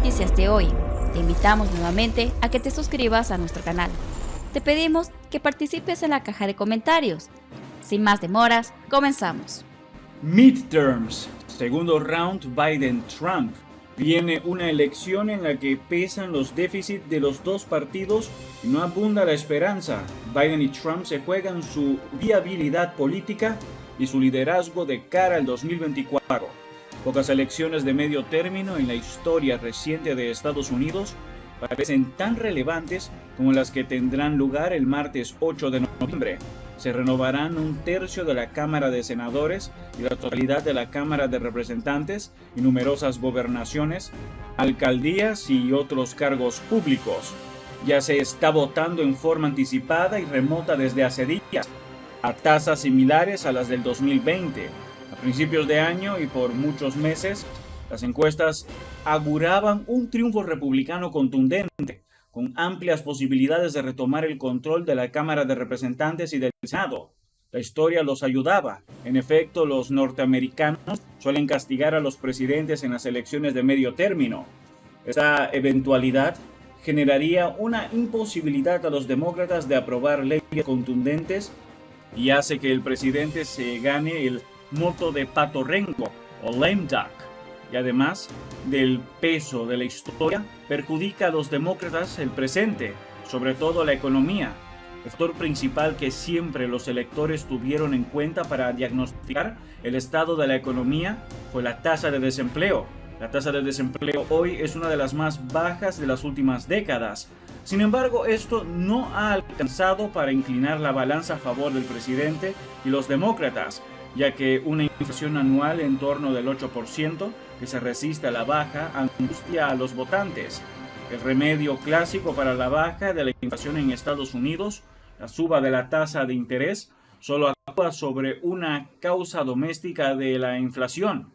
noticias de hoy. Te invitamos nuevamente a que te suscribas a nuestro canal. Te pedimos que participes en la caja de comentarios. Sin más demoras, comenzamos. Midterms, segundo round Biden-Trump. Viene una elección en la que pesan los déficits de los dos partidos y no abunda la esperanza. Biden y Trump se juegan su viabilidad política y su liderazgo de cara al 2024. Pocas elecciones de medio término en la historia reciente de Estados Unidos parecen tan relevantes como las que tendrán lugar el martes 8 de noviembre. Se renovarán un tercio de la Cámara de Senadores y la totalidad de la Cámara de Representantes y numerosas gobernaciones, alcaldías y otros cargos públicos. Ya se está votando en forma anticipada y remota desde hace días, a tasas similares a las del 2020. A principios de año y por muchos meses, las encuestas auguraban un triunfo republicano contundente, con amplias posibilidades de retomar el control de la Cámara de Representantes y del Senado. La historia los ayudaba. En efecto, los norteamericanos suelen castigar a los presidentes en las elecciones de medio término. Esta eventualidad generaría una imposibilidad a los demócratas de aprobar leyes contundentes y hace que el presidente se gane el moto de pato rengo o lame duck. Y además del peso de la historia, perjudica a los demócratas el presente, sobre todo la economía. El factor principal que siempre los electores tuvieron en cuenta para diagnosticar el estado de la economía fue la tasa de desempleo. La tasa de desempleo hoy es una de las más bajas de las últimas décadas. Sin embargo, esto no ha alcanzado para inclinar la balanza a favor del presidente y los demócratas, ya que una inflación anual en torno del 8% que se resiste a la baja angustia a los votantes. El remedio clásico para la baja de la inflación en Estados Unidos, la suba de la tasa de interés, solo actúa sobre una causa doméstica de la inflación: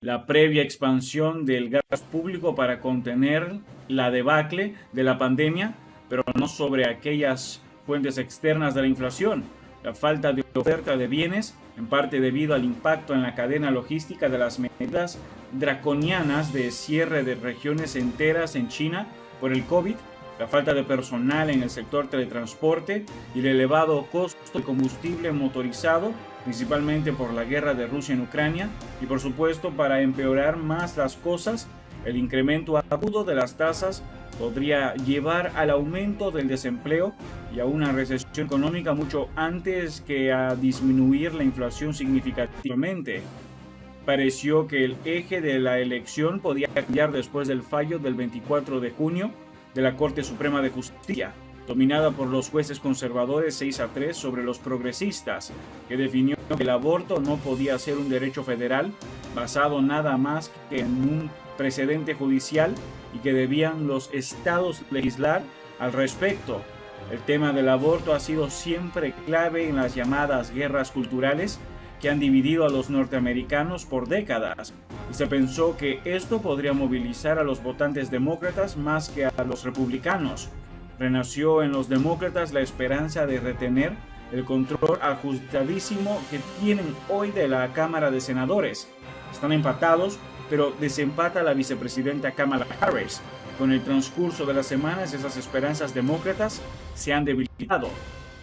la previa expansión del gasto público para contener la debacle de la pandemia, pero no sobre aquellas fuentes externas de la inflación. La falta de oferta de bienes, en parte debido al impacto en la cadena logística de las medidas draconianas de cierre de regiones enteras en China por el COVID, la falta de personal en el sector teletransporte y el elevado costo del combustible motorizado, principalmente por la guerra de Rusia en Ucrania, y por supuesto, para empeorar más las cosas, el incremento agudo de las tasas podría llevar al aumento del desempleo y a una recesión económica mucho antes que a disminuir la inflación significativamente. Pareció que el eje de la elección podía cambiar después del fallo del 24 de junio de la Corte Suprema de Justicia, dominada por los jueces conservadores 6-3 sobre los progresistas, que definió que el aborto no podía ser un derecho federal basado nada más que en un precedente judicial y que debían los estados legislar al respecto. El tema del aborto ha sido siempre clave en las llamadas guerras culturales que han dividido a los norteamericanos por décadas, y se pensó que esto podría movilizar a los votantes demócratas más que a los republicanos. Renació en los demócratas la esperanza de retener el control ajustadísimo que tienen hoy de la Cámara de Senadores. Están empatados, pero desempata la vicepresidenta Kamala Harris. Con el transcurso de las semanas, esas esperanzas demócratas se han debilitado.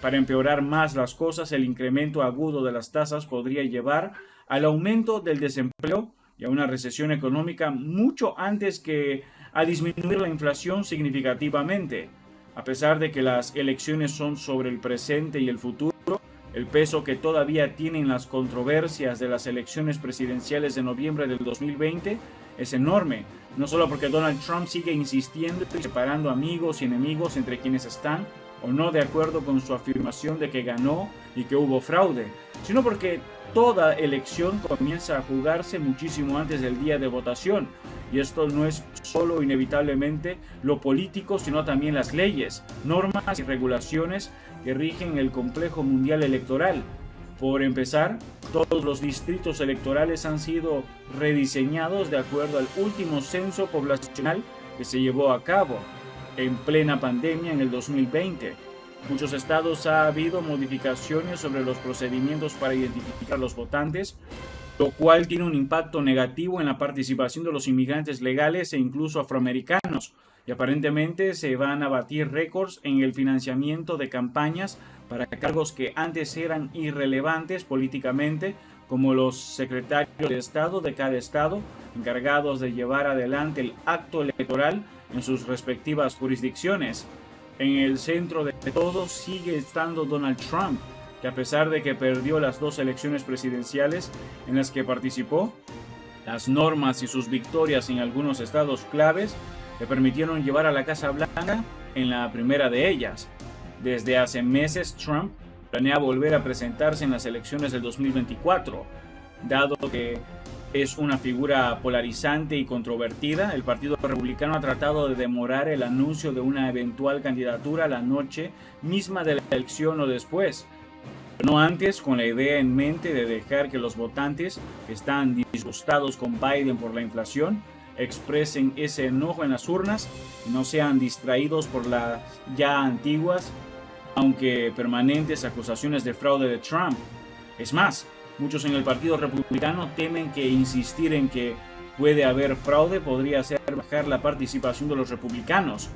Para empeorar más las cosas, el incremento agudo de las tasas podría llevar al aumento del desempleo y a una recesión económica mucho antes que a disminuir la inflación significativamente. A pesar de que las elecciones son sobre el presente y el futuro, el peso que todavía tienen las controversias de las elecciones presidenciales de noviembre del 2020 es enorme, no solo porque Donald Trump sigue insistiendo y separando amigos y enemigos entre quienes están o no de acuerdo con su afirmación de que ganó y que hubo fraude, sino porque toda elección comienza a jugarse muchísimo antes del día de votación, y esto no es solo inevitablemente lo político, sino también las leyes, normas y regulaciones que rigen el complejo mundial electoral. Por empezar, todos los distritos electorales han sido rediseñados de acuerdo al último censo poblacional que se llevó a cabo en plena pandemia en el 2020. Muchos estados ha habido modificaciones sobre los procedimientos para identificar a los votantes, lo cual tiene un impacto negativo en la participación de los inmigrantes legales e incluso afroamericanos. Y aparentemente se van a batir récords en el financiamiento de campañas para cargos que antes eran irrelevantes políticamente, como los secretarios de Estado de cada estado, encargados de llevar adelante el acto electoral en sus respectivas jurisdicciones. En el centro de todo sigue estando Donald Trump, que a pesar de que perdió las dos elecciones presidenciales en las que participó, las normas y sus victorias en algunos estados claves le permitieron llevar a la Casa Blanca en la primera de ellas. Desde hace meses, Trump planea volver a presentarse en las elecciones del 2024. Dado que es una figura polarizante y controvertida, el Partido Republicano ha tratado de demorar el anuncio de una eventual candidatura la noche misma de la elección o después, no antes, con la idea en mente de dejar que los votantes que están disgustados con Biden por la inflación expresen ese enojo en las urnas y no sean distraídos por las ya antiguas, aunque permanentes, acusaciones de fraude de Trump. Es más, muchos en el Partido Republicano temen que insistir en que puede haber fraude podría hacer bajar la participación de los republicanos,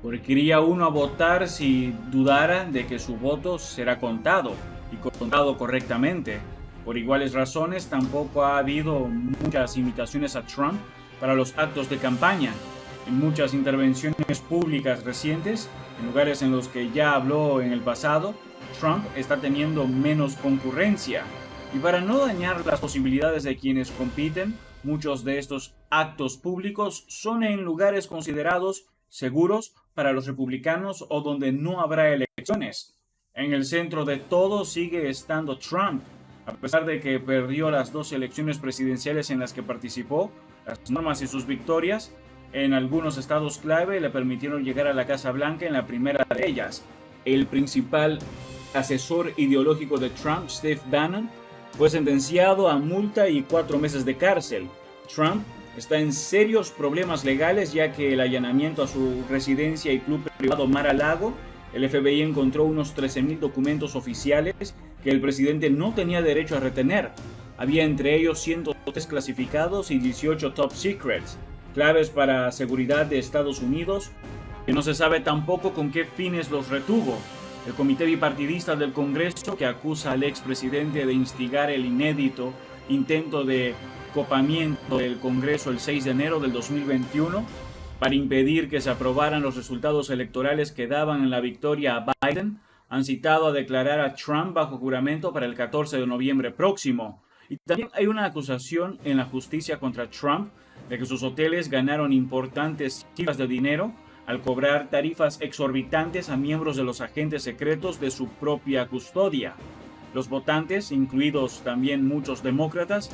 porque iría uno a votar si dudara de que su voto será contado y contado correctamente. Por iguales razones, tampoco ha habido muchas invitaciones a Trump para los actos de campaña. En muchas intervenciones públicas recientes, en lugares en los que ya habló en el pasado, Trump está teniendo menos concurrencia. Y para no dañar las posibilidades de quienes compiten, muchos de estos actos públicos son en lugares considerados seguros para los republicanos o donde no habrá elecciones. En el centro de todo sigue estando Trump. A pesar de que perdió las dos elecciones presidenciales en las que participó, las normas y sus victorias en algunos estados clave le permitieron llegar a la Casa Blanca en la primera de ellas. El principal asesor ideológico de Trump, Steve Bannon, fue sentenciado a multa y 4 meses de cárcel. Trump está en serios problemas legales, ya que el allanamiento a su residencia y club privado Mar-a-Lago, el FBI encontró unos 13,000 documentos oficiales que el presidente no tenía derecho a retener. Había entre ellos 103 clasificados y 18 top secrets, claves para seguridad de Estados Unidos, que no se sabe tampoco con qué fines los retuvo. El comité bipartidista del Congreso, que acusa al expresidente de instigar el inédito intento de copamiento del Congreso el 6 de enero del 2021 para impedir que se aprobaran los resultados electorales que daban en la victoria a Biden, han citado a declarar a Trump bajo juramento para el 14 de noviembre próximo. Y también hay una acusación en la justicia contra Trump de que sus hoteles ganaron importantes cifras de dinero al cobrar tarifas exorbitantes a miembros de los agentes secretos de su propia custodia. Los votantes, incluidos también muchos demócratas,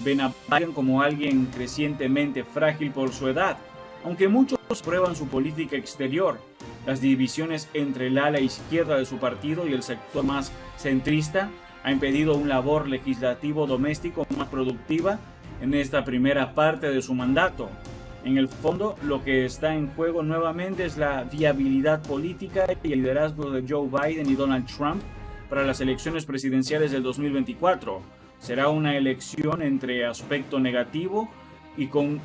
ven a Biden como alguien crecientemente frágil por su edad, aunque muchos prueban su política exterior. Las divisiones entre el ala izquierda de su partido y el sector más centrista ha impedido un labor legislativo doméstico más productiva en esta primera parte de su mandato. En el fondo, lo que está en juego nuevamente es la viabilidad política y el liderazgo de Joe Biden y Donald Trump para las elecciones presidenciales del 2024. Será una elección entre aspecto negativo y con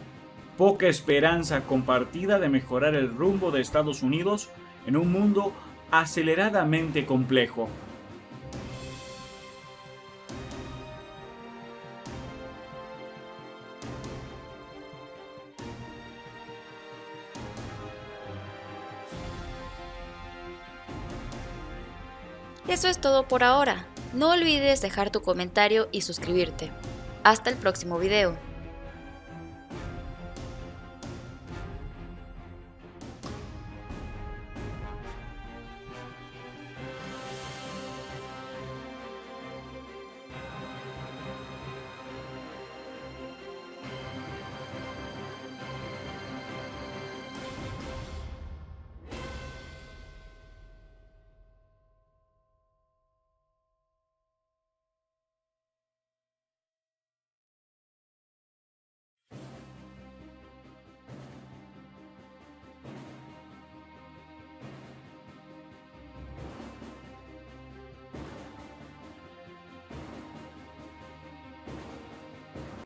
poca esperanza compartida de mejorar el rumbo de Estados Unidos en un mundo aceleradamente complejo. Eso es todo por ahora. No olvides dejar tu comentario y suscribirte. Hasta el próximo video.